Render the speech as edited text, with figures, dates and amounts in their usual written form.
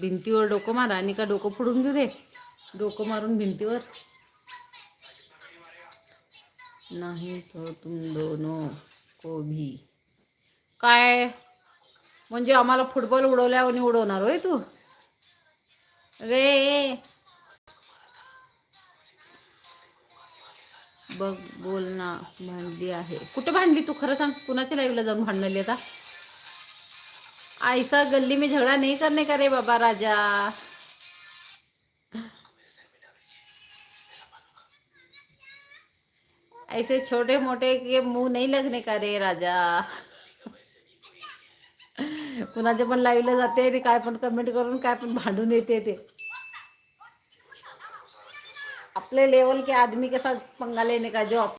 भिंतीवर डोकं मार आणि का डोकं फोडून घेऊ दे. डोकं मारून भिंतीवर. नाही तो तुम दोनों को भी. काय म्हणजे आम्हाला फुटबॉल उडवल्यावर उडवणार होय तू. रे बघ बोल ना. भांडली आहे. कुठे भांडली तू खरं सांग. कुणाच्या लाईव्हला जाऊन भांडली आता. ऐसा गल्ली में झगड़ा नहीं करने का रे बाबा राजा. ऐसे छोटे मोटे के मुंह नहीं लगने का रे राजा. कुणाच्या पण लाईव्हला जाते ते काय पण कमेंट करून काय पण भांडून येते ते. अपने लेवल के आदमी के साथ पंगा लेने का जो